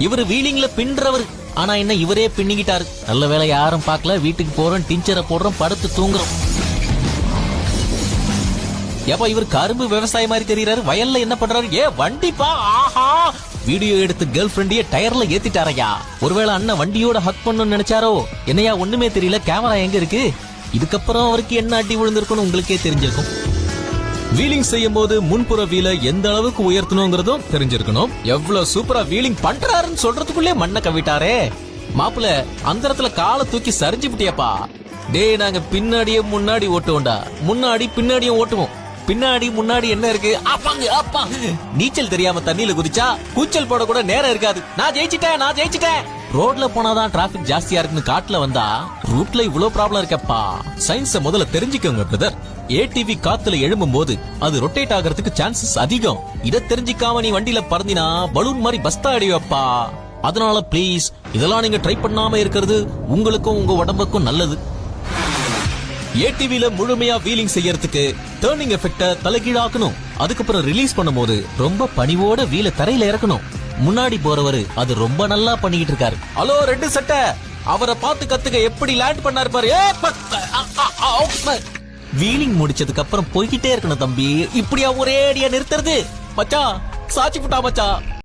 இவரு வீலிங்ல பின்றவர். ஆனா என்ன இவரே பின்னிக்கிட்டாரு. நல்ல வேலை யாரும் பார்க்கல. வீட்டுக்கு போறோம், டிஞ்சரை போடுறோம், படுத்து தூங்குறோம். ஏப்பா இவர் கரும்பு விவசாயி மாதிரி தெரியறாரு. வயல்ல என்ன பண்றாரு? ஏ வண்டிப்பா, ஆஹா! வீடியோ எடுத்து கேர்ள் ஃபிரெண்டையே டயர்ல ஏத்திட்டாரையா. ஒருவேளை அண்ணன் வண்டியோட ஹக் பண்ணணும்னு நினைச்சாரோ என்னையா? ஒண்ணுமே தெரியல. கேமரா எங்க இருக்கு? இதுக்கப்புறம் அவருக்கு என்ன அடி விழுந்திருக்குன்னு உங்களுக்கே தெரிஞ்சிருக்கும். வீலிங் செய்யும் போது முன்புற வீல எந்த அளவுக்கு உயர்த்தணுங்கிறதும் தெரிஞ்சிருக்கணும். எவ்வளவு சூப்பரா வீலிங் பண்றாருன்னு சொல்றதுக்குள்ளே மண்ணை கவிட்டாரே. மாப்பிள்ள அந்த இடத்துல காலை தூக்கி சரிஞ்சு விட்டியாப்பா. டேய் நாங்க பின்னாடியே முன்னாடி ஓட்டுவோம்டா. முன்னாடி பின்னாடியும் ஓட்டுவோம். பின்னாடி முன்னாடி என்ன இருக்கு? அப்பா நீச்சல் தெரியாம தண்ணியில குதிச்சா கூச்சல் போட கூட நேரம் இருக்காது. நான் ஜெயிச்சிட்டேன். ரோட்ல போனாதான் டிராபிக் ஜாஸ்தியா இருக்குன்னு காட்டுல வந்தா ரூட்ல இவ்வளவு ப்ராப்ளம் இருக்கப்பா. சயின்ஸ முதல்ல தெரிஞ்சுக்கோங்க பிரதர். ஏடிவி காத்துல எழும்பும் போது அது ரொட்டேட் ஆகிறதுக்கு சான்சஸ் அதிகம். இத தெரிஞ்சுக்காம நீ வண்டியில பறந்தினா பலூன் மாதிரி பஸ்தா அடிவப்பா. அதனால பிளீஸ் இதெல்லாம் நீங்க ட்ரை பண்ணாம இருக்கிறது உங்களுக்கும் உங்க உடம்புக்கும் நல்லது. ஏடிவில முழுமையா வீலிங் செய்யறதுக்கு டர்னிங் எஃபெக்ட தலைகீழாக்கணும். அதுக்கப்புறம் ரிலீஸ் பண்ணும்போது ரொம்ப பணிவோட வீல தரையில இறக்கணும். முன்னாடி போறவரு அது ரொம்ப நல்லா பண்ணிக்கிட்டு இருக்காரு. ஹலோ ரெண்டு சட்டை, அவரை பார்த்து கத்துக்க. எப்படி லேண்ட் பண்ணாரு பாரு. வீலிங் முடிச்சதுக்கு அப்புறம் போய்கிட்டே இருக்கணும் தம்பி. இப்படியா ஒரே அடியா நிறுத்துறது? மச்சா சாச்சி புட்டா மச்சா.